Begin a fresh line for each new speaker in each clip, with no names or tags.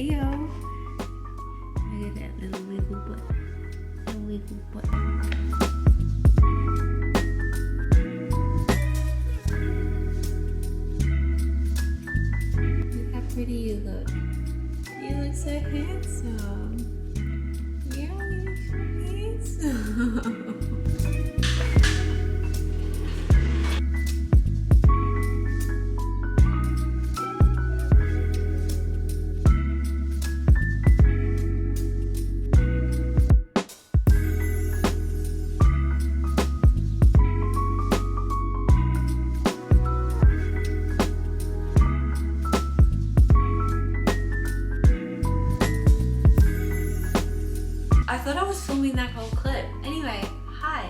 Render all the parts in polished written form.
video. Look at that little wiggle butt. Little wiggle butt. Look how pretty you look. You look so handsome. Yeah, you look so handsome. I thought I was filming that whole clip. Anyway, hi,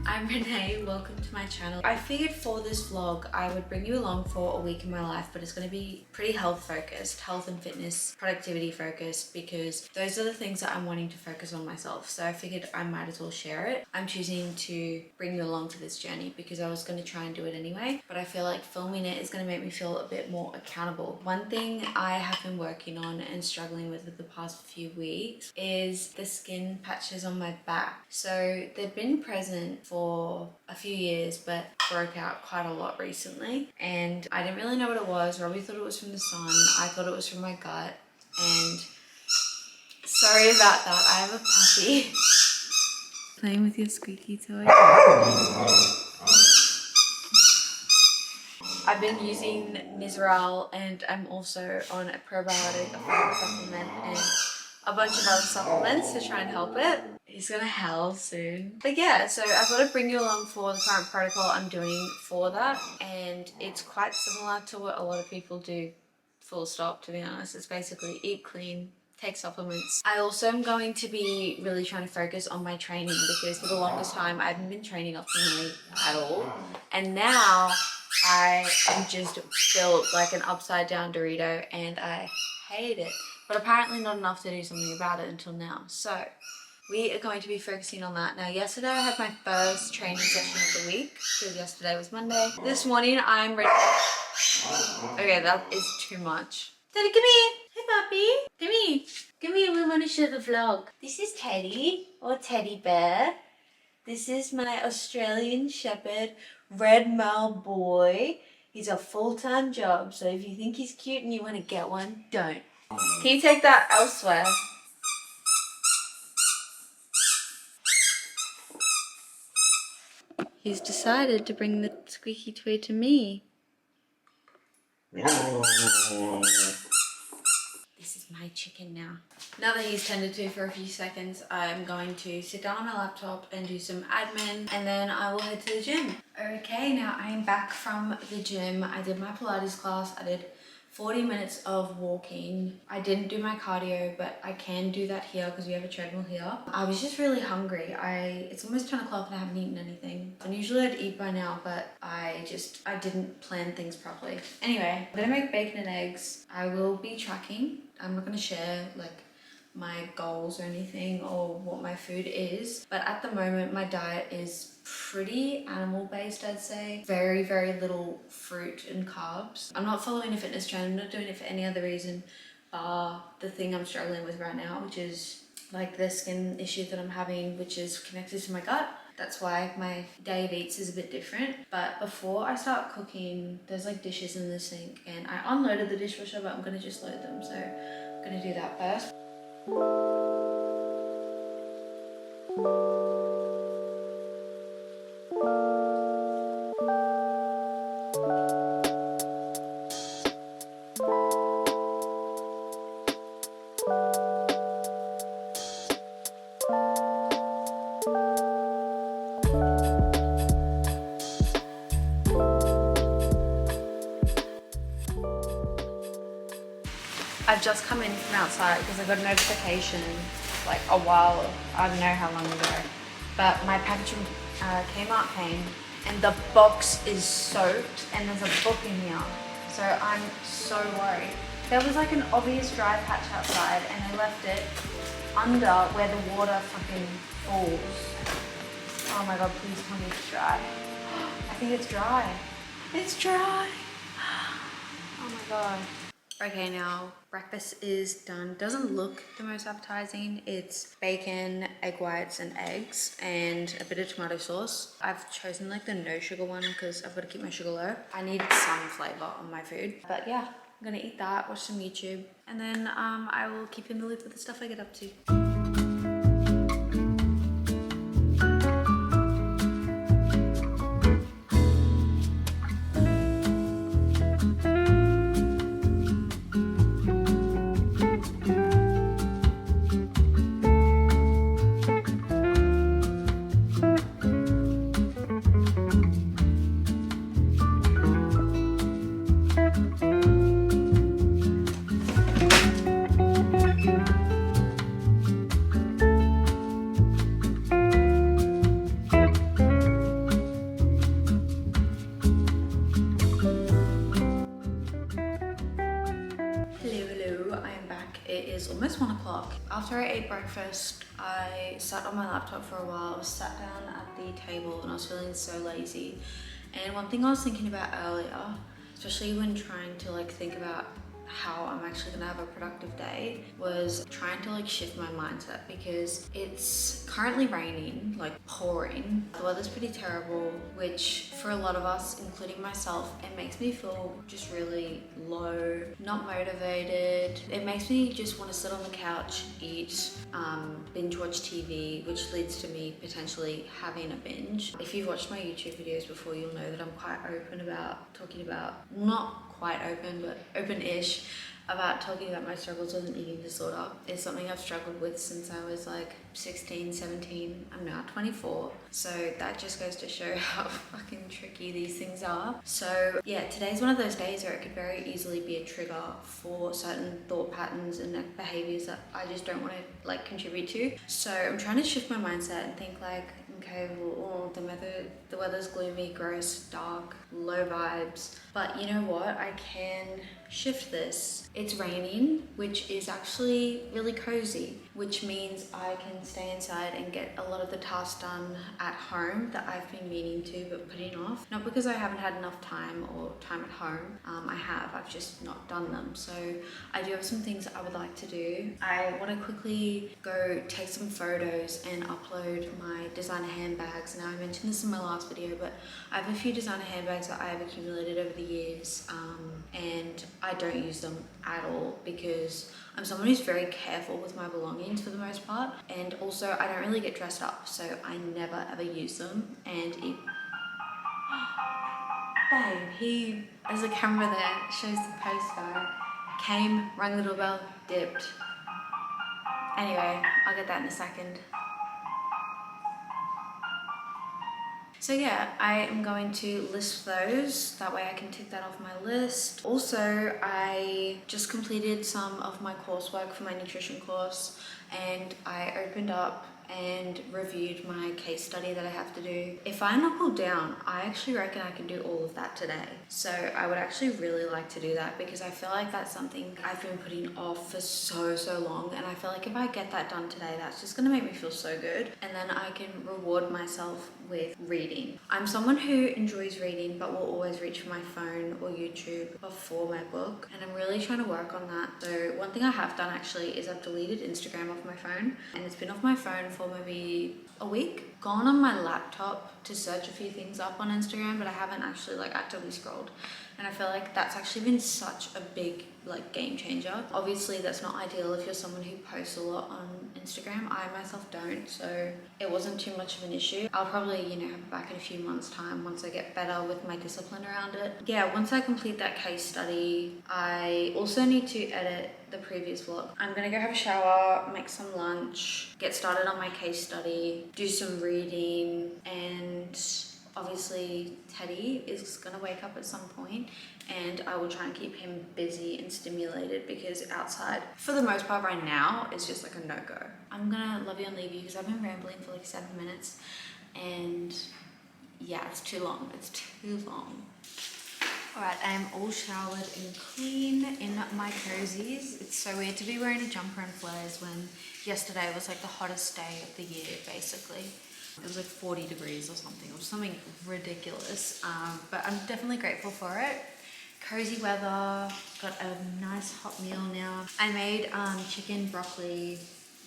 I'm Renee, welcome to my channel. I figured for this vlog, I would bring you along for a week in my life, but it's gonna be pretty health focused, health and fitness, productivity focused, because those are the things that I'm wanting to focus on myself. So I figured I might as well share it. I'm choosing to bring you along to this journey because I was gonna try and do it anyway, but I feel like filming it is gonna make me feel a bit more accountable. One thing I have been working on and struggling with the past few weeks is the skin patches on my back. So they've been present for a few years, but broke out quite a lot recently. And I didn't really know what it was. Robbie thought it was from the sun. I thought it was from my gut. And sorry about that. I have a puppy. Playing with your squeaky toy. I've been using Nizoral, and I'm also on a probiotic, a fiber supplement, and a bunch of other supplements to try and help it. He's gonna howl soon. But yeah, so I thought I'd bring you along for the current protocol I'm doing for that. And it's quite similar to what a lot of people do, full stop, to be honest. It's basically eat clean, take supplements. I also am going to be really trying to focus on my training because for the longest time I haven't been training optimally at all. And now I am just built like an upside down Dorito and I hate it. But apparently not enough to do something about it until now. So we are going to be focusing on that. Now, yesterday I had my first training session of the week because yesterday was Monday. This morning I'm ready. Okay, that is too much. Teddy, come here. Hey, puppy. Come here. Come here, we want to show the vlog. This is Teddy, or Teddy Bear. This is my Australian Shepherd, red male boy. He's a full-time job, so if you think he's cute and you want to get one, don't. Can you take that elsewhere? He's decided to bring the squeaky toy to me. This is my chicken now. Now that he's tended to for a few seconds, I'm going to sit down on my laptop and do some admin, and then I will head to the gym. Okay, now I am back from the gym. I did my Pilates class. I did 40 minutes of walking. I didn't do my cardio, but I can do that here because we have a treadmill here. I was just really hungry. It's almost 10 o'clock and I haven't eaten anything. And usually I'd eat by now, but I didn't plan things properly. Anyway, I'm gonna make bacon and eggs. I will be tracking. I'm not gonna share like my goals or anything or what my food is, but at the moment my diet is pretty animal based, I'd say. Very, very little fruit and carbs. I'm not following a fitness trend. I'm not doing it for any other reason bar the thing I'm struggling with right now, which is like the skin issue that I'm having, which is connected to my gut. That's why my day of eats is a bit different. But before I start cooking, there's like dishes in the sink and I unloaded the dishwasher, but I'm gonna just load them. So I'm gonna do that first. I've just come in from outside because I got a notification like a while, I don't know how long ago, but my package from Kmart came and the box is soaked and there's a book in here. So I'm so worried. There was like an obvious dry patch outside and they left it under where the water fucking falls. Oh my god, please tell me it's dry. I think it's dry. It's dry. Oh my god. Okay, now breakfast is done. Doesn't look the most appetizing. It's bacon, egg whites and eggs and a bit of tomato sauce. I've chosen like the no sugar one because I've got to keep my sugar low. I need some flavor on my food. But yeah, I'm gonna eat that, watch some YouTube, and then I will keep you in the loop with the stuff I get up to. It is almost 1 o'clock. After I ate breakfast, I sat on my laptop for a while, sat down at the table, and I was feeling so lazy. And one thing I was thinking about earlier, especially when trying to like think about how I'm actually gonna have a productive day, was trying to like shift my mindset, because it's currently raining, like pouring. The weather's pretty terrible, which for a lot of us, including myself, it makes me feel just really low, not motivated. It makes me just want to sit on the couch, eat, binge watch TV, which leads to me potentially having a binge. If you've watched my YouTube videos before, you'll know that I'm quite open about talking about, not quite open, but open-ish about talking about my struggles with an eating disorder. It's something I've struggled with since I was like 16, 17. I'm now 24. So that just goes to show how fucking tricky these things are. So yeah, today's one of those days where it could very easily be a trigger for certain thought patterns and behaviors that I just don't want to like contribute to. So I'm trying to shift my mindset and think like, okay, well, the weather's gloomy, gross, dark, low vibes. But you know what? I can shift this. It's raining, which is actually really cozy, which means I can stay inside and get a lot of the tasks done at home that I've been meaning to but putting off. Not because I haven't had enough time or time at home. I've just not done them. So I do have some things I would like to do. I want to quickly go take some photos and upload my designer handbags. Now, I mentioned this in my last video, but I have a few designer handbags that I have accumulated over the years, and I don't use them at all because I'm someone who's very careful with my belongings for the most part, and also I don't really get dressed up, so I never ever use them. And it babe, as the camera there shows the poster, came, rang the doorbell, dipped. Anyway, I'll get that in a second. So yeah, I am going to list those. That way I can tick that off my list. Also, I just completed some of my coursework for my nutrition course, and I opened up and reviewed my case study that I have to do. If I knuckle down, I actually reckon I can do all of that today. So I would actually really like to do that because I feel like that's something I've been putting off for so long, and I feel like if I get that done today, that's just gonna make me feel so good, and then I can reward myself with reading. I'm someone who enjoys reading but will always reach for my phone or YouTube before my book, and I'm really trying to work on that. So one thing I have done actually is I've deleted Instagram off my phone, and it's been off my phone for maybe a week. Gone on my laptop to search a few things up on Instagram, but I haven't actually like actively scrolled. And I feel like that's actually been such a big like game changer. Obviously that's not ideal if you're someone who posts a lot on Instagram. I myself don't, so it wasn't too much of an issue. I'll probably, have it back in a few months' time once I get better with my discipline around it. Yeah, once I complete that case study, I also need to edit the previous vlog. I'm gonna go have a shower, make some lunch, get started on my case study, do some reading, and obviously Teddy is gonna wake up at some point, and I will try and keep him busy and stimulated because outside, for the most part right now, is just like a no-go. I'm gonna love you and leave you because I've been rambling for like 7 minutes, and yeah, it's too long. It's too long. Alright, I am all showered and clean in my cozies. It's so weird to be wearing a jumper and flares when yesterday was like the hottest day of the year, basically. It was like 40 degrees or something ridiculous, but I'm definitely grateful for it. cozy weather, got a nice hot meal now. I made chicken, broccoli,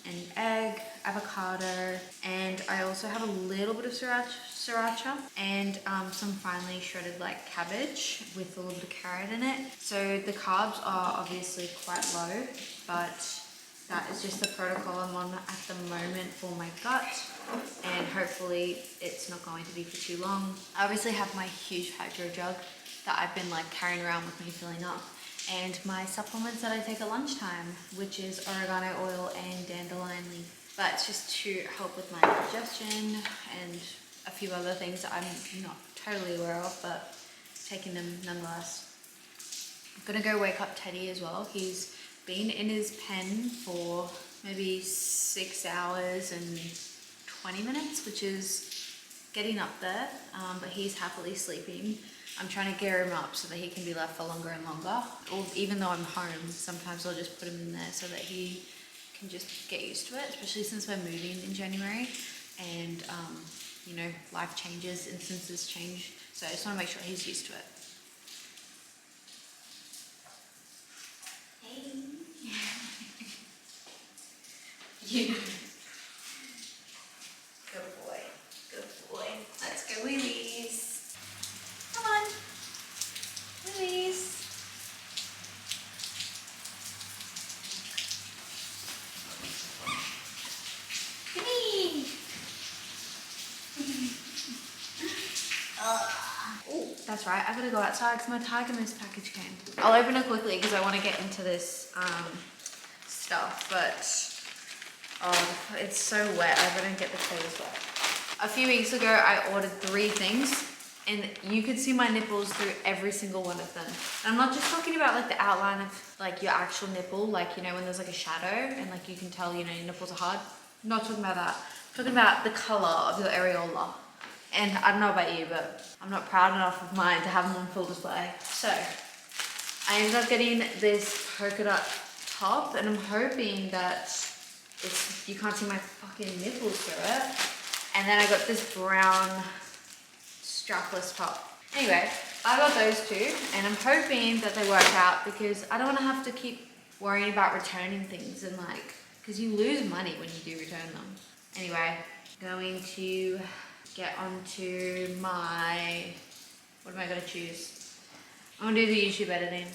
and egg, avocado, and I also have a little bit of sriracha and some finely shredded like cabbage with a little bit of carrot in it. So the carbs are obviously quite low, but that is just the protocol I'm on at the moment for my gut, and hopefully it's not going to be for too long. I obviously have my huge hydro jug that I've been like carrying around with me filling up, and my supplements that I take at lunchtime, which is oregano oil and dandelion leaf. But it's just to help with my digestion and a few other things that I'm not totally aware of, but taking them nonetheless. I'm gonna go wake up Teddy as well. He's been in his pen for maybe 6 hours and 20 minutes, which is getting up there, but he's happily sleeping. I'm trying to gear him up so that he can be left for longer and longer. Or even though I'm home, sometimes I'll just put him in there so that he can just get used to it, especially since we're moving in January and you know, life changes, instances change. So I just want to make sure he's used to it. Hey. Yeah. Good boy. Good boy. Let's go wheelies. Come on. Wheelies. Come here. Oh, that's right. I gotta go outside because my Tiger Mist package came. I'll open it quickly because I want to get into this stuff, but oh, it's so wet. I don't get the clothes wet. A few weeks ago, I ordered 3 things, and you could see my nipples through every single one of them. And I'm not just talking about like the outline of like your actual nipple, like, you know, when there's like a shadow and like you can tell, you know, your nipples are hard. I'm not talking about that. I'm talking about the color of your areola. And I don't know about you, but I'm not proud enough of mine to have them on full display. So I ended up getting this polka dot top, and I'm hoping that you can't see my fucking nipples through it. And then I got this brown strapless top. Anyway, I got those 2, and I'm hoping that they work out because I don't want to have to keep worrying about returning things, and like, because you lose money when you do return them. Anyway, going to get onto my, what am I gonna choose? I'm gonna do the YouTube editing.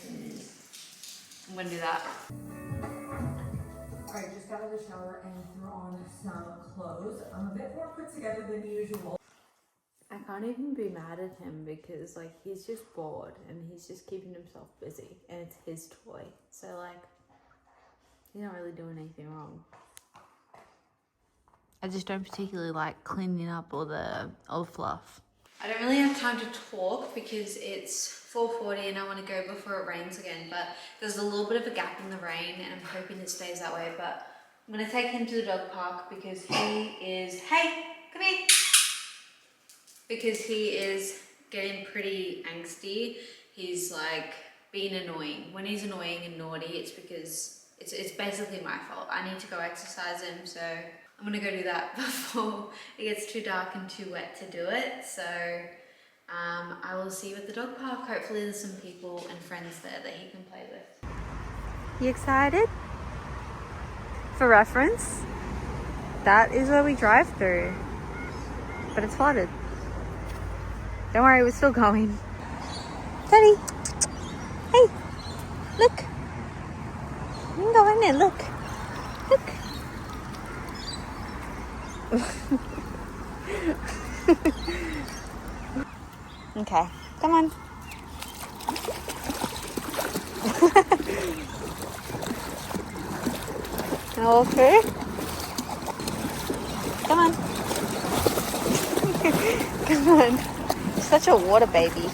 I'm gonna do that.
Alright, just got out of the shower and threw on some clothes. I'm a bit more put together than usual.
I can't even be mad at him because like he's just bored and he's just keeping himself busy, and it's his toy. So like, he's not really doing anything wrong. I just don't particularly like cleaning up all the old fluff. I don't really have time to talk because it's 4:40 and I want to go before it rains again, but there's a little bit of a gap in the rain and I'm hoping it stays that way. But I'm going to take him to the dog park because he is, hey, come here. Because he is getting pretty angsty. He's like being annoying. When he's annoying and naughty, it's because it's basically my fault. I need to go exercise him, so I'm gonna go do that before it gets too dark and too wet to do it. So I will see you at the dog park. Hopefully there's some people and friends there that he can play with. You excited? For reference, that is where we drive through, but it's flooded. Don't worry, we're still going. Teddy, hey, look. You can go in there, look. Look. Okay, come on. Okay. Come on. Come on. Such a water baby.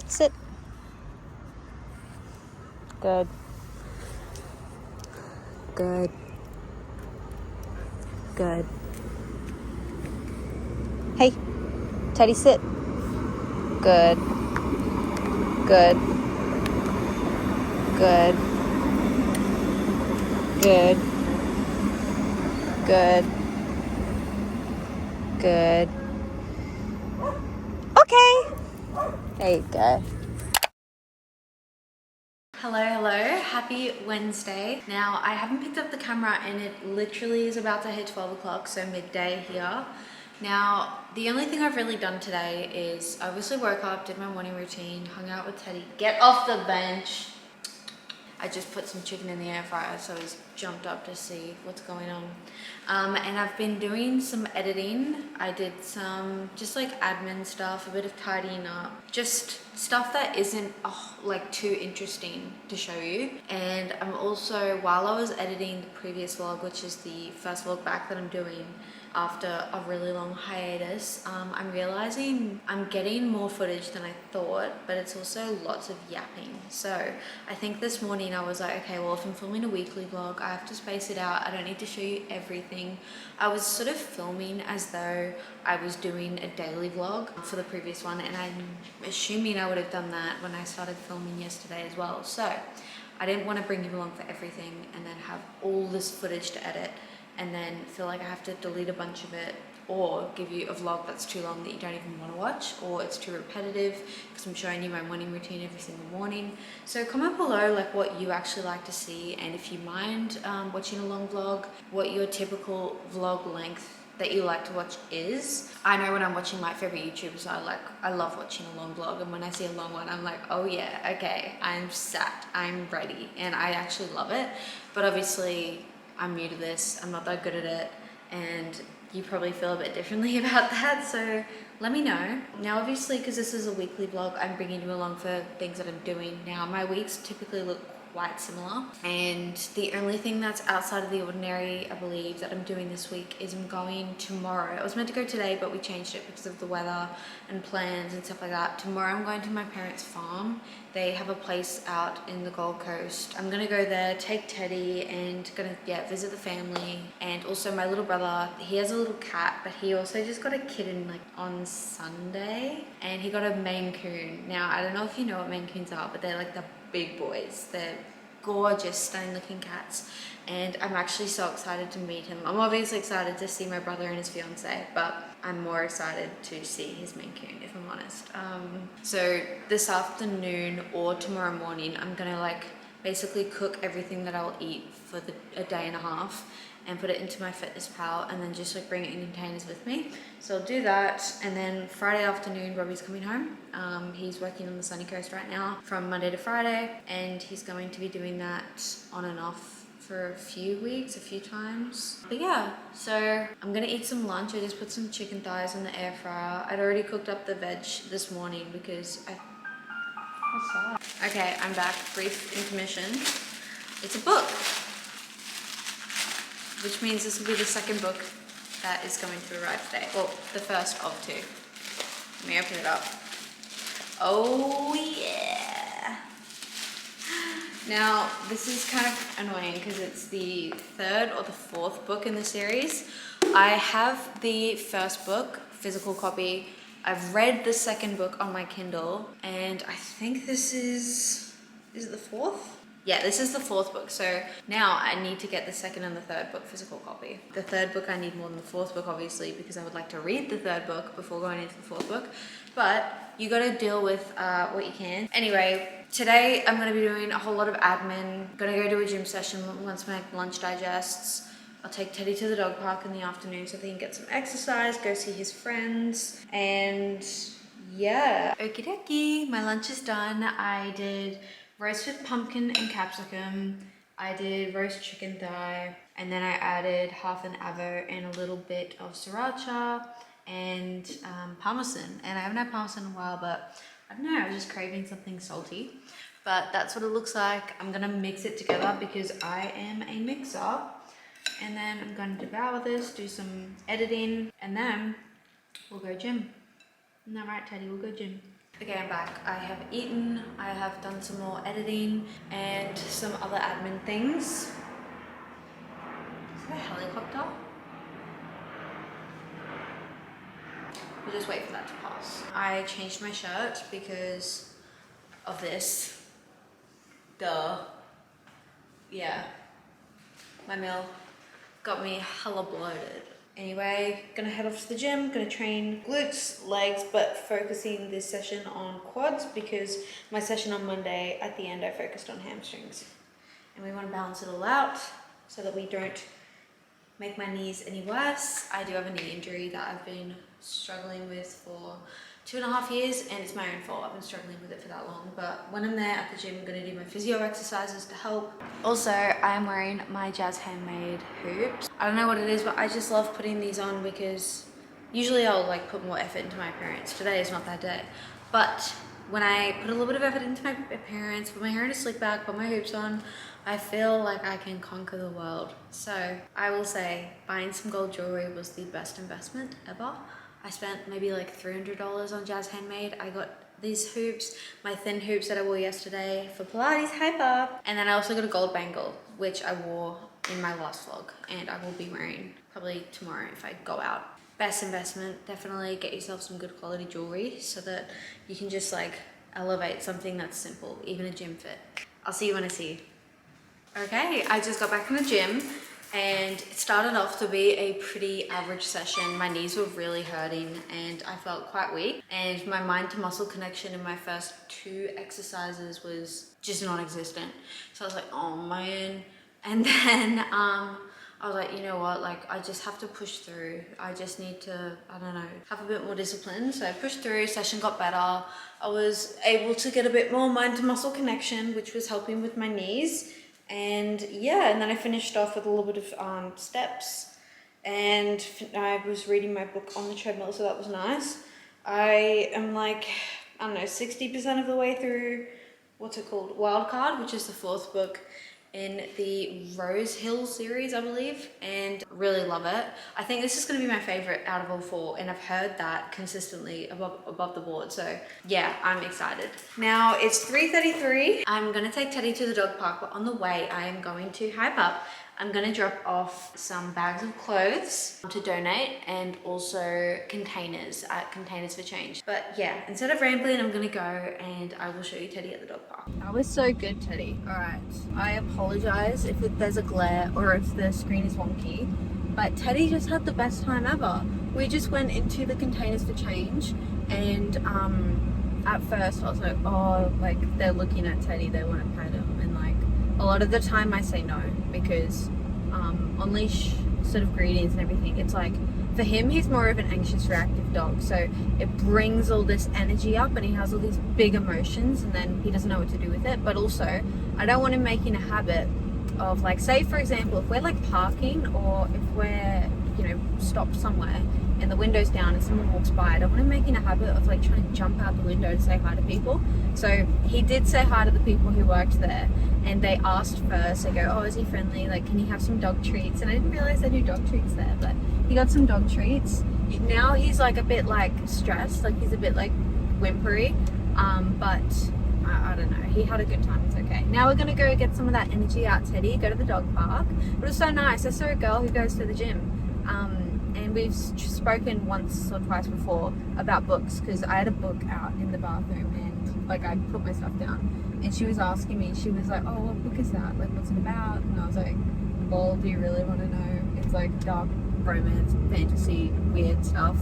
Sit. Good. Good. Good. Hey, Teddy, sit. Good. Good. Good. Good. Good. Good. Okay. There you go. Hello, happy Wednesday. Now I haven't picked up the camera and it literally is about to hit 12 o'clock, so midday here. Now the only thing I've really done today is obviously woke up, did my morning routine, hung out with Teddy. Get off the bench. I just put some chicken in the air fryer, so he's jumped up to see what's going on. And I've been doing some editing. I did some just like admin stuff, a bit of tidying up, just stuff that isn't like too interesting to show you. And I'm also, while I was editing the previous vlog, which is the first vlog back that I'm doing after a really long hiatus, I'm realizing I'm getting more footage than I thought, but it's also lots of yapping. So I think this morning I was like, okay, well, if I'm filming a weekly vlog, I have to space it out. I don't need to show you everything. I was sort of filming as though I was doing a daily vlog for the previous one, and I'm assuming I would have done that when I started filming yesterday as well. So I didn't want to bring you along for everything and then have all this footage to edit and then feel like I have to delete a bunch of it, or give you a vlog that's too long that you don't even want to watch, or it's too repetitive because I'm showing you my morning routine every single morning. So comment below like what you actually like to see, and if you mind watching a long vlog, what your typical vlog length that you like to watch is. I know when I'm watching my favorite YouTubers, I love watching a long vlog, and when I see a long one, I'm like, oh yeah, okay, I'm sat, I'm ready, and I actually love it. But obviously I'm new to this, I'm not that good at it, and you probably feel a bit differently about that, so let me know. Now obviously, because this is a weekly vlog, I'm bringing you along for things that I'm doing. Now my weeks typically look quite similar, and the only thing that's outside of the ordinary, I believe, that I'm doing this week is I'm going tomorrow. I was meant to go today, but we changed it because of the weather and plans and stuff like that. Tomorrow I'm going to my parents' farm. They have a place out in the Gold Coast. I'm gonna go there, take Teddy, and gonna visit the family. And also my little brother, he has a little cat, but he also just got a kitten like on Sunday, and he got a Maine Coon. Now I don't know if you know what Maine Coons are, but they're like the big boys. They're gorgeous, stunning looking cats, and I'm actually so excited to meet him. I'm obviously excited to see my brother and his fiance, but I'm more excited to see his Maine Coon, if I'm honest. So this afternoon or tomorrow morning, I'm gonna like basically cook everything that I'll eat for a day and a half and put it into my Fitness Pal, and then just like bring it in containers with me. So I'll do that, and then Friday afternoon Robbie's coming home. He's working on the Sunny Coast right now from Monday to Friday, and he's going to be doing that on and off for a few weeks, a few times. But yeah, so I'm gonna eat some lunch. I just put some chicken thighs in the air fryer. I'd already cooked up the veg this morning because what's that? Okay, I'm back. Brief intermission. It's a book, which means this will be the second book that is going to arrive today. Well, the first of two. Let me open it up. Oh yeah! Now, this is kind of annoying because it's the third or the fourth book in the series. I have the first book, physical copy. I've read the second book on my Kindle, and I think this is it the fourth? Yeah, this is the fourth book. So now I need to get the second and the third book physical copy. The third book I need more than the fourth book, obviously, because I would like to read the third book before going into the fourth book. But you gotta deal with what you can. Anyway, today I'm gonna be doing a whole lot of admin. Gonna go to a gym session once my lunch digests. I'll take Teddy to the dog park in the afternoon so that he can get some exercise, go see his friends, and yeah. Okie dokie, my lunch is done. I did roast with pumpkin and capsicum. I did roast chicken thigh, and then I added half an avo and a little bit of sriracha and parmesan. And I haven't had parmesan in a while, but I don't know, I was just craving something salty. But that's what it looks like. I'm gonna mix it together because I am a mixer. And then I'm gonna devour this, do some editing, and then we'll go gym. Isn't that right, Teddy? We'll go gym. Okay, I'm back. I have eaten, I have done some more editing and some other admin things. Is that a helicopter? We'll just wait for that to pass. I changed my shirt because of this. Duh. Yeah. My meal got me hella bloated, Anyway, gonna head off to the gym, gonna train glutes, legs, but focusing this session on quads because my session on Monday at the end I focused on hamstrings. And we want to balance it all out so that we don't make my knees any worse. I do have a knee injury that I've been struggling with for 2.5 years, and it's my own fault. I've been struggling with it for that long, but when I'm there at the gym, I'm gonna do my physio exercises to help. Also, I'm wearing my Jazz handmade hoops. I don't know what it is, but I just love putting these on because usually I'll like put more effort into my appearance. Today is not that day, but when I put a little bit of effort into my appearance, put my hair in a slick back, put my hoops on, I feel like I can conquer the world. So I will say buying some gold jewelry was the best investment ever. I spent maybe like $300 on Jazz Handmade. I got these hoops, my thin hoops that I wore yesterday for Pilates Hyper. And then I also got a gold bangle, which I wore in my last vlog and I will be wearing probably tomorrow if I go out. Best investment, definitely get yourself some good quality jewelry so that you can just like elevate something that's simple, even a gym fit. I'll see you when I see you. Okay, I just got back from the gym and it started off to be a pretty average session. My knees were really hurting and I felt quite weak, and my mind to muscle connection in my first 2 exercises was just non-existent. So I was like, oh man. And then I was like, you know what, like I just have to push through. I just need to, I don't know, have a bit more discipline. So I pushed through, session got better. I was able to get a bit more mind to muscle connection, which was helping with my knees. And yeah, and then I finished off with a little bit of steps, and I was reading my book on the treadmill, so that was nice. I am like, I don't know, 60% of the way through, what's it called? Wildcard, which is the 4th book in the Rose Hill series, I believe, and really love it. I think this is going to be my favorite out of all 4, and I've heard that consistently above the board, so yeah, I'm excited. Now it's 3:33. I'm going to take Teddy to the dog park, but on the way I am going to Hype Up. I'm going to drop off some bags of clothes to donate and also containers at Containers for Change. But yeah, instead of rambling, I'm going to go and I will show you Teddy at the dog park. That was so good, Teddy. All right, I apologize if there's a glare or if the screen is wonky, but Teddy just had the best time ever. We just went into the Containers for Change, and at first I was like, oh, like they're looking at Teddy, they want to pet him, and like a lot of the time I say no because on leash sort of greetings and everything, it's like for him, he's more of an anxious reactive dog, so it brings all this energy up and he has all these big emotions and then he doesn't know what to do with it. But also I don't want him making a habit of, like, say for example, if we're like parking or if we're, you know, stopped somewhere and the window's down and someone walks by, I don't want him making a habit of like trying to jump out the window to say hi to people. So he did say hi to the people who worked there, and they asked first, they go, oh, is he friendly, like can he have some dog treats? And I didn't realize they do dog treats there, but he got some dog treats. Now he's like a bit like stressed, like he's a bit like whimpery, but I don't know, he had a good time, it's okay. Now we're gonna go get some of that energy out, Teddy, go to the dog park. But it was so nice. I saw a girl who goes to the gym, and we've spoken once or twice before about books, because I had a book out in the bathroom and like I put my stuff down, and she was asking me, she was like, oh, what book is that, like what's it about? And I was like, lol, do you really want to know? It's like dark romance, fantasy, weird stuff.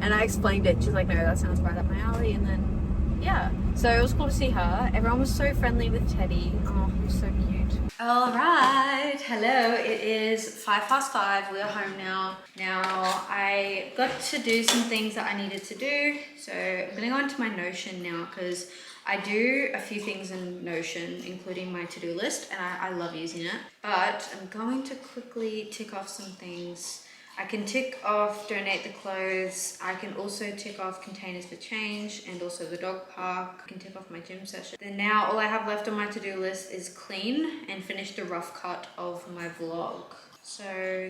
And I explained it, she's like, no, that sounds right up my alley. And then yeah, so it was cool to see her. Everyone was so friendly with Teddy. Oh, he was so cute. All right, hello, it is 5:05, we are home now. Now I got to do some things that I needed to do, so I'm gonna go into my Notion now because I do a few things in Notion, including my to-do list, and I love using it. But I'm going to quickly tick off some things. I can tick off donate the clothes. I can also tick off Containers for Change and also the dog park. I can tick off my gym session. Then now all I have left on my to-do list is clean and finish the rough cut of my vlog. So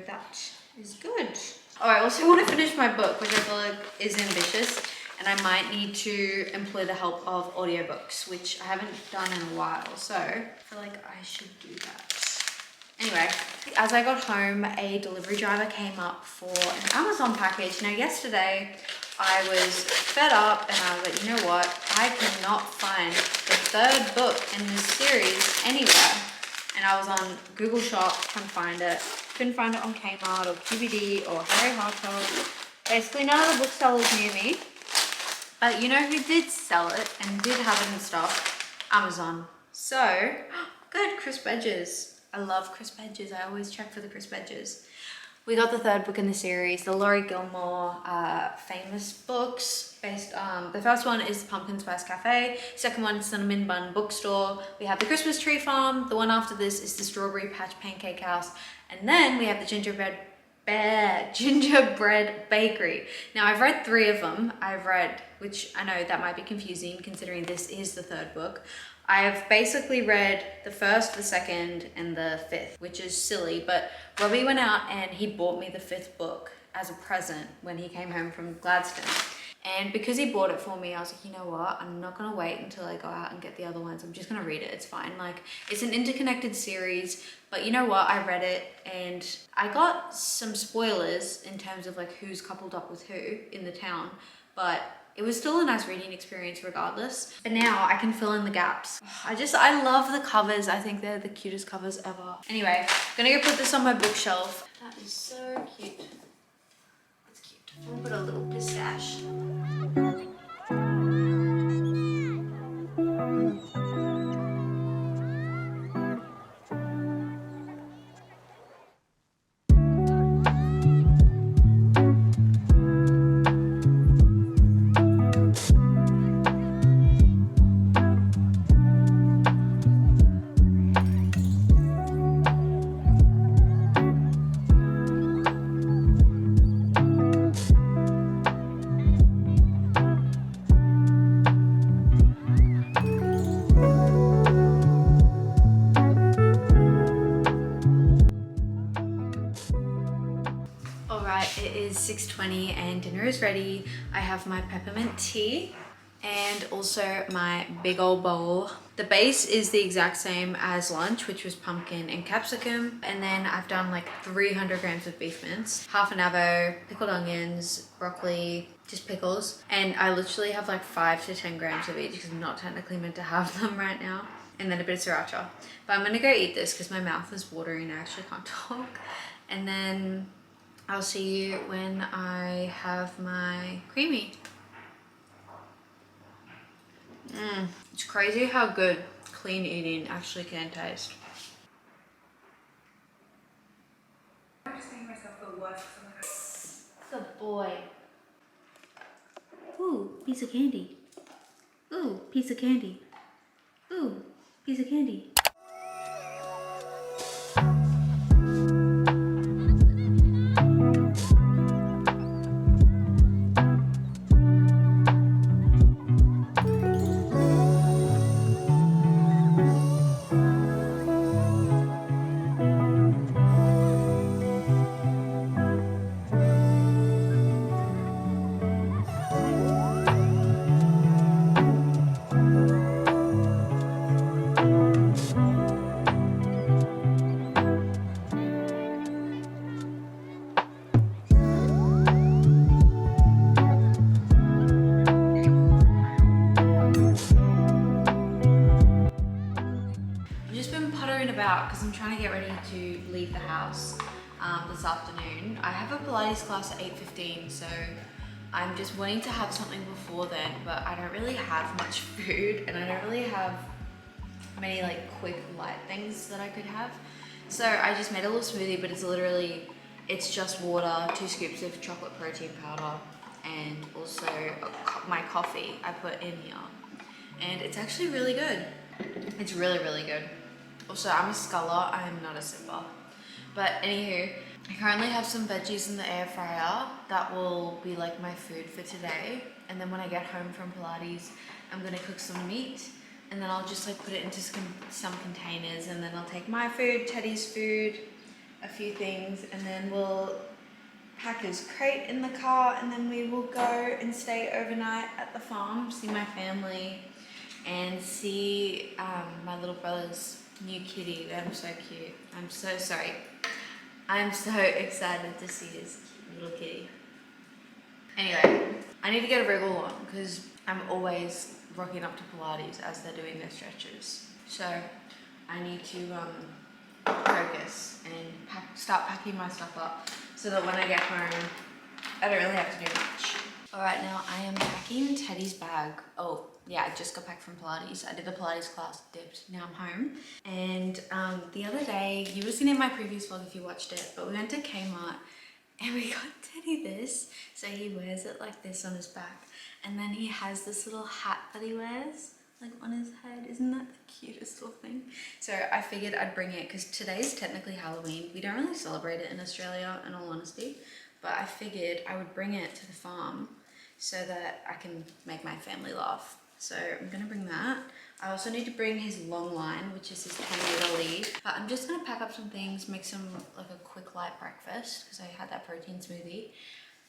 that is good. Oh, I also want to finish my book, which I feel like is ambitious, and I might need to employ the help of audiobooks, which I haven't done in a while. So I feel like I should do that. Anyway, as I got home, a delivery driver came up for an Amazon package. Now yesterday, I was fed up and I was like, you know what? I cannot find the 3rd book in this series anywhere. And I was on Google Shop trying to find it. Couldn't find it on Kmart or QBD or Harry Hartel. Basically none of the booksellers near me. But you know who did sell it and did have it in stock? Amazon. So, good, crisp edges. I love crisp edges. I always check for the crisp edges. We got the third book in the series, the Laurie Gilmore famous books. Based the first one is Pumpkin Spice Cafe. Second one is Cinnamon Bun Bookstore. We have the Christmas Tree Farm. The one after this is the Strawberry Patch Pancake House. And then we have the Gingerbread Bakery. Now I've read 3 of them. Which I know that might be confusing considering this is the third book. I've basically read the first, the second, and the 5th, which is silly, but Robbie went out and he bought me the 5th book as a present when he came home from Gladstone. And because he bought it for me, I was like, you know what? I'm not gonna wait until I go out and get the other ones. I'm just gonna read it, it's fine. Like, it's an interconnected series, but you know what? I read it and I got some spoilers in terms of like who's coupled up with who in the town, but it was still a nice reading experience regardless. But now I can fill in the gaps. I love the covers. I think they're the cutest covers ever. Anyway, I'm gonna go put this on my bookshelf. That is so cute. It's cute. I'm gonna put a little pistache. Alright, it is 6:20 and dinner is ready. I have my peppermint tea and also my big old bowl. The base is the exact same as lunch, which was pumpkin and capsicum. And then I've done like 300 grams of beef mince, half an avo, pickled onions, broccoli, just pickles. And I literally have like 5 to 10 grams of each because I'm not technically meant to have them right now. And then a bit of sriracha. But I'm gonna go eat this because my mouth is watering and I actually can't talk. And then I'll see you when I have my creamy. It's crazy how good clean eating actually can taste.
I'm just making myself feel worse.
Good boy. Ooh, piece of candy. Ooh, piece of candy. Ooh, piece of candy. Because I'm trying to get ready to leave the house this afternoon. I have a Pilates class at 8:15, so I'm just wanting to have something before then, but I don't really have much food and I don't really have many like quick light things that I could have. So I just made a little smoothie, but it's just water, 2 scoops of chocolate protein powder, and also my coffee I put in here. And it's actually really good. It's really, really good. Also, I'm a sculler, I'm not a sipper. But anywho, I currently have some veggies in the air fryer that will be like my food for today. And then when I get home from Pilates, I'm gonna cook some meat and then I'll just like put it into some containers, and then I'll take my food, Teddy's food, a few things, and then we'll pack his crate in the car, and then we will go and stay overnight at the farm, see my family, and see my little brother's new kitty. I'm so cute. I'm so sorry. I'm so excited to see this little kitty. Anyway, I need to get a wriggle on because I'm always rocking up to Pilates as they're doing their stretches. So I need to focus and pack start packing my stuff up so that when I get home, I don't really have to do much. All right, now I am packing Teddy's bag. Oh, yeah, I just got back from Pilates. I did the Pilates class, dipped, now I'm home. And the other day, you would have seen in my previous vlog if you watched it, but we went to Kmart and we got Teddy this. So he wears it like this on his back. And then he has this little hat that he wears like on his head. Isn't that the cutest little thing? So I figured I'd bring it because today's technically Halloween. We don't really celebrate it in Australia, in all honesty. But I figured I would bring it to the farm so that I can make my family laugh. So I'm gonna bring that. I also need to bring his long line, which is his 10-meter lead. But I'm just gonna pack up some things, make some like a quick light breakfast because I had that protein smoothie.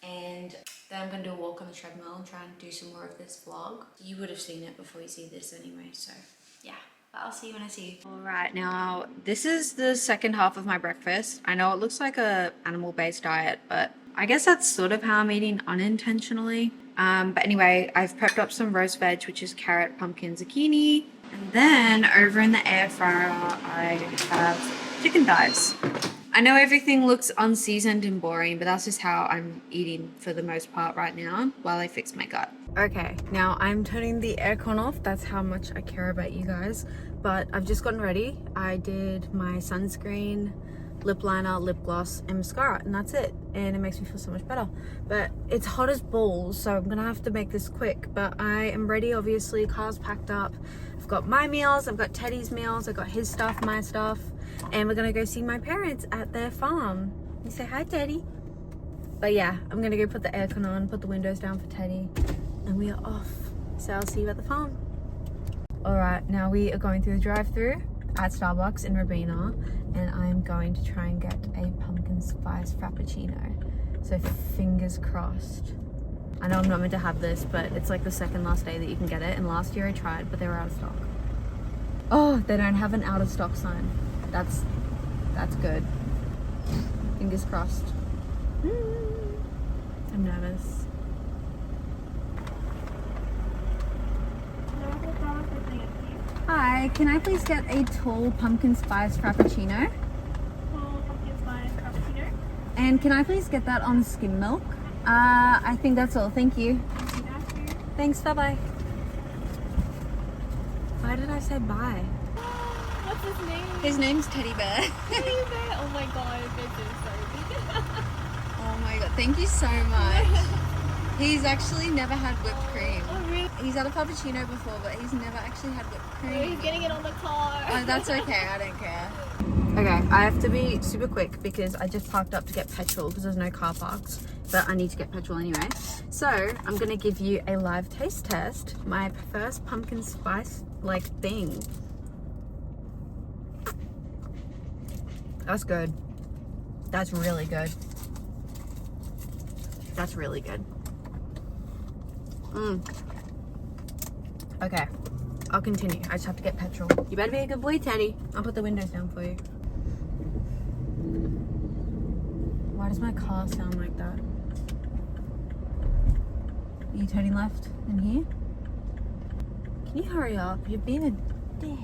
And then I'm gonna do a walk on the treadmill and try and do some more of this vlog. You would have seen it before you see this anyway, so yeah. But I'll see you when I see you. All right, now this is the second half of my breakfast. I know it looks like a animal-based diet, but I guess that's sort of how I'm eating unintentionally. But anyway, I've prepped up some roast veg, which is carrot, pumpkin, zucchini. And then over in the air fryer, I have chicken thighs. I know everything looks unseasoned and boring, but that's just how I'm eating for the most part right now while I fix my gut. Okay, now I'm turning the aircon off. That's how much I care about you guys. But I've just gotten ready. I did my sunscreen, lip liner, lip gloss, and mascara, and that's it. And it makes me feel so much better. But it's hot as balls, so I'm gonna have to make this quick. But I am ready, obviously. Car's packed up. I've got my meals, I've got Teddy's meals, I've got his stuff, my stuff. And we're gonna go see my parents at their farm. You say hi, Teddy. But yeah, I'm gonna go put the aircon on, put the windows down for Teddy, and we are off. So I'll see you at the farm. All right, now we are going through the drive-through at Starbucks in Brisbane, and I'm going to try and get a pumpkin spice frappuccino. So fingers crossed. I know I'm not meant to have this, but it's like the second last day that you can get it. And last year I tried, but they were out of stock. Oh, they don't have an out of stock sign. That's good. Fingers crossed. I'm nervous. Hi, can I please get a tall pumpkin spice frappuccino?
Tall pumpkin spice frappuccino.
And can I please get that on skim milk? I think that's all. Thank you. Thanks, bye-bye. Why did I say bye?
What's his name?
His name's Teddy Bear.
Teddy Bear. Oh my god, this is so big.
Oh my god, thank you so much. He's actually never had whipped cream.
Oh really?
He's had a frappuccino before, but he's never actually had whipped
Oh,
cream.
he's getting it on the car.
Oh, that's okay, I don't care. Okay, I have to be super quick because I just parked up to get petrol because there's no car parks, but I need to get petrol anyway. So I'm gonna give you a live taste test, my first pumpkin spice like thing. That's good. That's really good. That's really good. Okay, I'll continue. I just have to get petrol. You better be a good boy, Teddy. I'll put the windows down for you. Why does my car sound like that? Are you turning left in here? Can you hurry up? You're being a dick.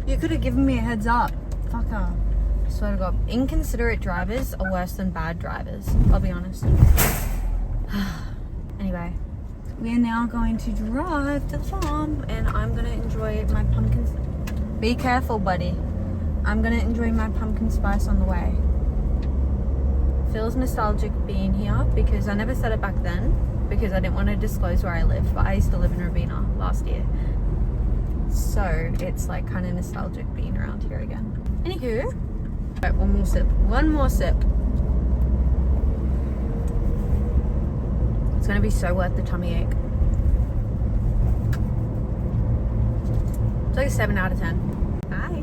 You could have given me a heads up. Fucker. I swear to God. Inconsiderate drivers are worse than bad drivers. I'll be honest. Anyway, we are now going to drive to the farm and I'm going to enjoy my pumpkin. Be careful, buddy. I'm going to enjoy my pumpkin spice on the way. Feels nostalgic being here because I never said it back then because I didn't want to disclose where I live, but I used to live in Ravina last year. So it's like kind of nostalgic being around here again. Anywho, right, one more sip. One more sip. It's gonna be so worth the tummy ache. It's like a 7 out of 10. Bye.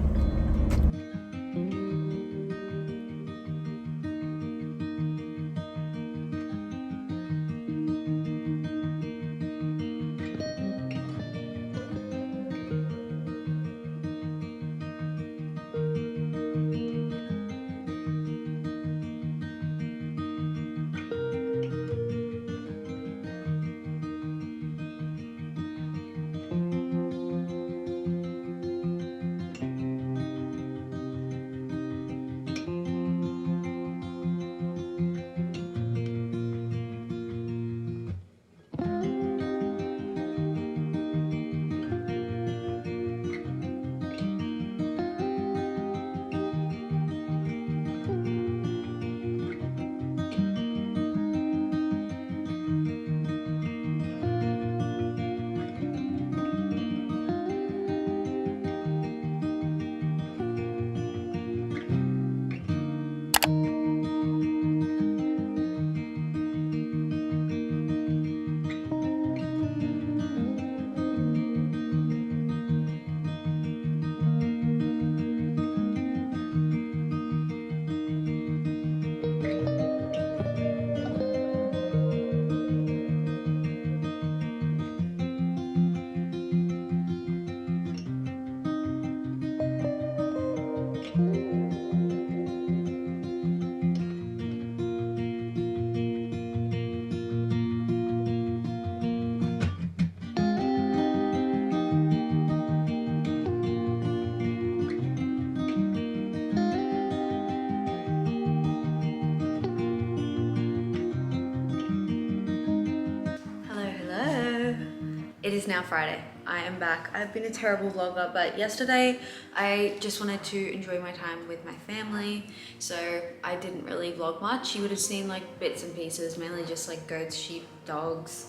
is now Friday. I am back. I've been a terrible vlogger, but yesterday I just wanted to enjoy my time with my family, so I didn't really vlog much. You would have seen like bits and pieces, mainly just like goats, sheep, dogs,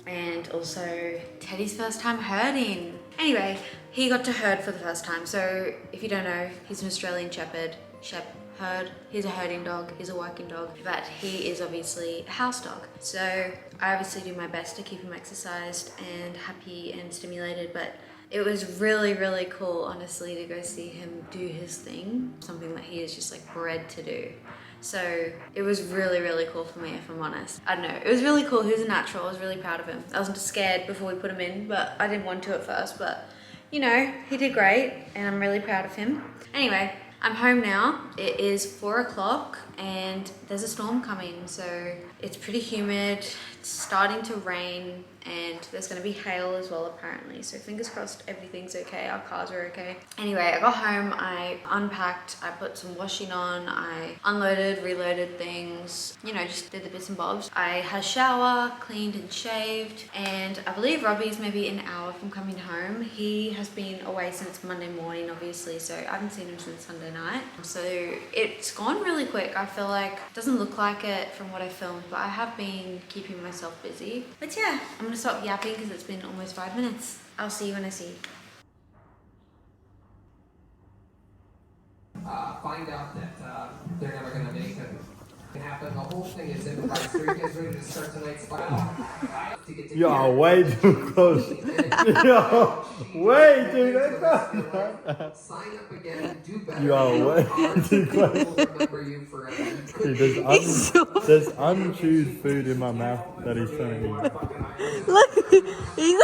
and also Teddy's first time herding. Anyway, he got to herd for the first time. So if you don't know, he's an Australian Shepherd. He's a herding dog, he's a working dog, but he is obviously a house dog. So I obviously do my best to keep him exercised and happy and stimulated, but it was really, really cool, honestly, to go see him do his thing, something that he is just like bred to do. So it was really, really cool for me, if I'm honest. I don't know, it was really cool. He was a natural. I was really proud of him. I wasn't scared before we put him in, but I didn't want to at first, but you know, he did great and I'm really proud of him. Anyway, I'm home now. It is 4 o'clock and there's a storm coming, so it's pretty humid. It's starting to rain and there's gonna be hail as well apparently. So fingers crossed everything's okay, our cars are okay. Anyway, I got home, I unpacked, I put some washing on, I unloaded, reloaded things, you know, just did the bits and bobs. I had a shower, cleaned and shaved, and I believe Robbie's maybe an hour from coming home. He has been away since Monday morning, obviously, so I haven't seen him since Sunday night. So it's gone really quick. I feel like it doesn't look like it from what I filmed, but I have been keeping myself busy. But yeah, I'm gonna stop yapping because it's been almost 5 minutes. I'll see you when I see you.
Find out that they're never going to make it happen. The whole thing is in price. Are you guys ready to start tonight's fight?
You are way too close. You're way too close.
Sign up again and do better.
You are way too close.
Remember you forever.
Dude, there's unchewed food in my mouth that he's trying to eat.
Look, he's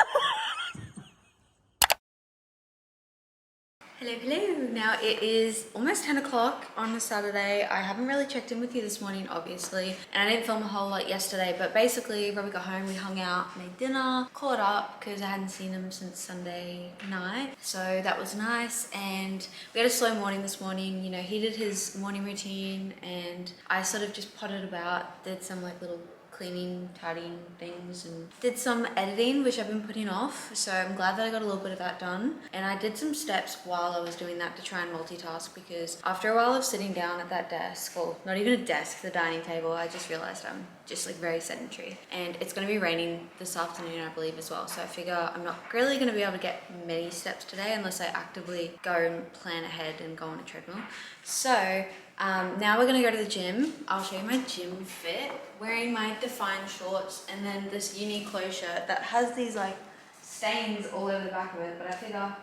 Hello, hello. Now it is almost 10 o'clock on a Saturday. I haven't really checked in with you this morning, obviously, and I didn't film a whole lot yesterday, but basically Robbie got home, we hung out, made dinner, caught up because I hadn't seen him since Sunday night. So that was nice, and we had a slow morning this morning. You know, he did his morning routine and I sort of just potted about, did some like little cleaning, tidying things, and did some editing, which I've been putting off. So I'm glad that I got a little bit of that done. And I did some steps while I was doing that to try and multitask, because after a while of sitting down at that desk, or not even a desk, the dining table, I just realized I'm just like very sedentary. And it's gonna be raining this afternoon, I believe, as well. So I figure I'm not really gonna be able to get many steps today unless I actively go and plan ahead and go on a treadmill. So now we're gonna go to the gym. I'll show you my gym fit. Wearing my Define shorts and then this Uniqlo shirt that has these like stains all over the back of it, but I figure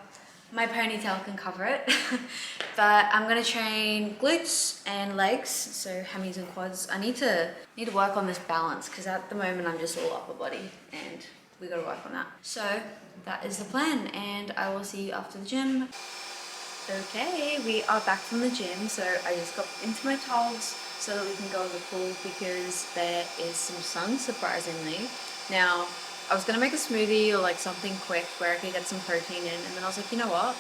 my ponytail can cover it. But I'm gonna train glutes and legs, so hammies and quads. I need to work on this balance because at the moment I'm just all upper body and we gotta work on that. So that is the plan, and I will see you after the gym. Okay, we are back from the gym, so I just got into my towels so that we can go in the pool because there is some sun, surprisingly. Now, I was gonna make a smoothie or like something quick where I could get some protein in, and then I was like, you know what?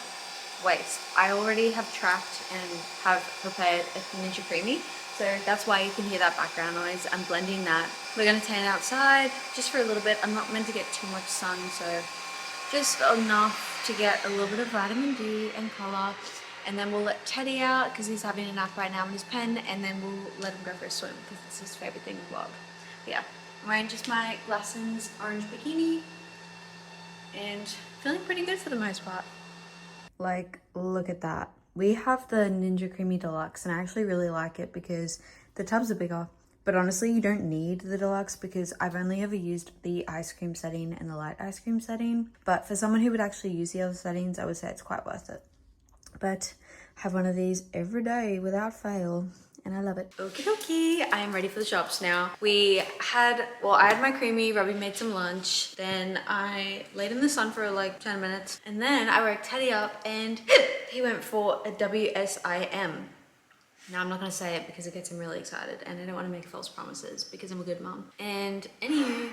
Waste. I already have tracked and have prepared a Ninja Creamy, so that's why you can hear that background noise. I'm blending that. We're gonna tan outside just for a little bit. I'm not meant to get too much sun, so just enough to get a little bit of vitamin D and color, and then we'll let Teddy out because he's having a nap right now with his pen, and then we'll let him go for a swim because it's his favorite thing to vlog. But yeah, I'm wearing just my Glassons orange bikini and feeling pretty good for the most part. Like, look at that. We have the Ninja Creamy Deluxe, and I actually really like it because the tubs are bigger. But honestly, you don't need the deluxe because I've only ever used the ice cream setting and the light ice cream setting. But for someone who would actually use the other settings, I would say it's quite worth it. But I have one of these every day without fail, and I love it. Okie dokie, I am ready for the shops now. I had my creamy, Robbie made some lunch, then I laid in the sun for like 10 minutes, and then I woke Teddy up and he went for a WSIM. Now I'm not gonna say it because it gets him really excited, and I don't want to make false promises because I'm a good mom. And anywho,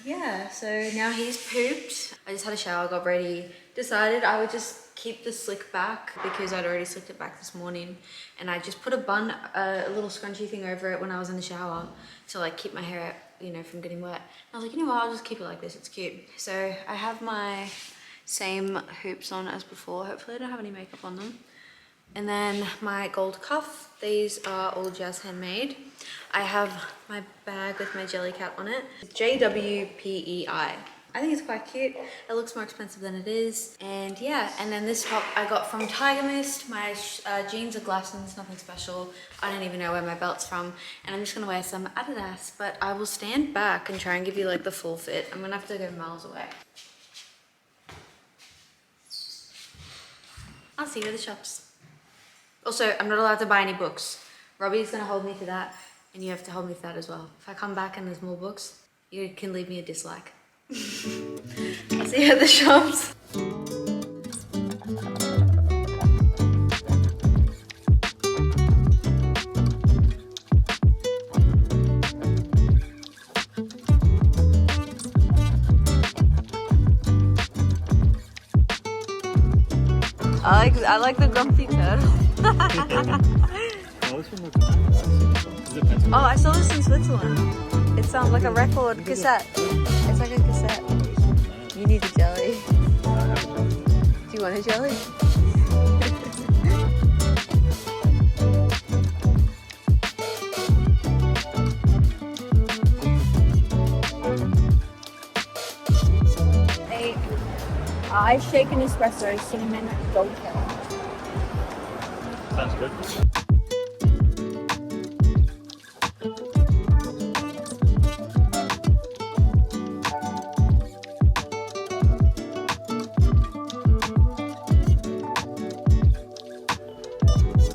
yeah, so now he's pooped. I just had a shower, got ready, decided I would just keep the slick back because I'd already slicked it back this morning, and I just put a little scrunchy thing over it when I was in the shower to like keep my hair you know, from getting wet. And I was like, you know what, I'll just keep it like this, it's cute. So I have my same hoops on as before. Hopefully I don't have any makeup on them. And then my gold cuff, these are all Jazz handmade. I have my bag with my jelly cat on it. JWPEI. I think it's quite cute. It looks more expensive than it is. And yeah, and then this top I got from Tiger Mist. My jeans are Glassons, nothing special. I don't even know where my belt's from. And I'm just gonna wear some Adidas, but I will stand back and try and give you like the full fit. I'm gonna have to go miles away. I'll see you at the shops. Also, I'm not allowed to buy any books. Robbie's gonna hold me to that, and you have to hold me to that as well. If I come back and there's more books, you can leave me a dislike. I'll see you at the shops. I like the grumpy turtle. Oh, I saw this in Switzerland. It sounds like a record cassette. It's like a cassette. You need a jelly. Do you want a jelly?
Ice shaken espresso, cinnamon dolce.
Sounds good.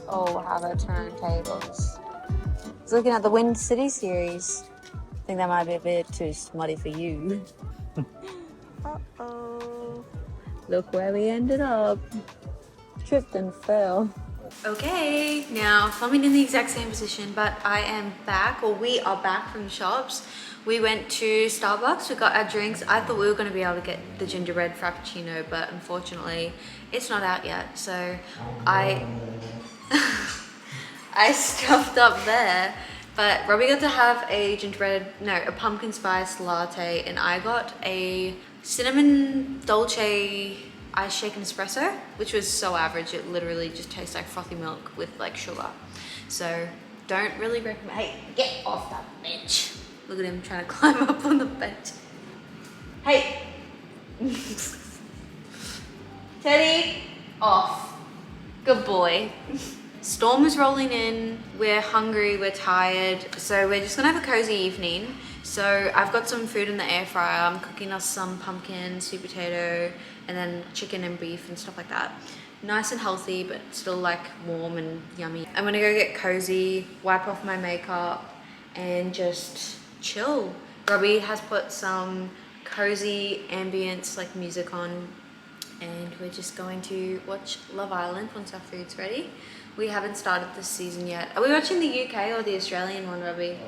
Oh, how about turntables? I was looking at the Wind City series. I think that might be a bit too smutty for you. Uh-oh. Look where we ended up. Tripped and fell. Okay, now filming in the exact same position, but I am back, or we are back from the shops. We went to Starbucks, we got our drinks. I thought we were gonna be able to get the gingerbread frappuccino, but unfortunately it's not out yet. So I stuffed up there, but Robbie got to have a a pumpkin spice latte, and I got a cinnamon dolce ice shaken espresso, which was so average. It literally just tastes like frothy milk with like sugar. So don't really recommend. Hey, get off that bench. Look at him trying to climb up on the bench. Hey. Teddy, off. Good boy. Storm is rolling in. We're hungry, we're tired. So we're just gonna have a cozy evening. So I've got some food in the air fryer. I'm cooking us some pumpkin, sweet potato, and then chicken and beef and stuff like that. Nice and healthy, but still like warm and yummy. I'm gonna go get cozy, wipe off my makeup, and just chill. Robbie has put some cozy ambience like music on, and we're just going to watch Love Island once our food's ready. We haven't started this season yet. Are we watching the UK or the Australian one, Robbie?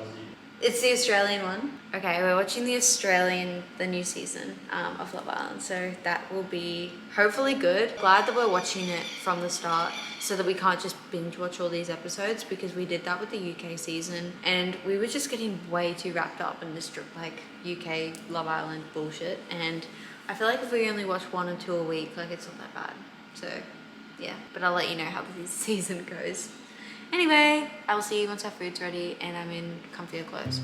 It's the Australian one. Okay, we're watching the new season of Love Island, so that will be hopefully good. Glad that we're watching it from the start so that we can't just binge watch all these episodes, because we did that with the UK season and we were just getting way too wrapped up in this like UK Love Island bullshit, and I feel like if we only watch 1 or 2 a week, like it's not that bad. So yeah, but I'll let you know how the season goes. Anyway, I will see you once our food's ready and I'm in comfier clothes.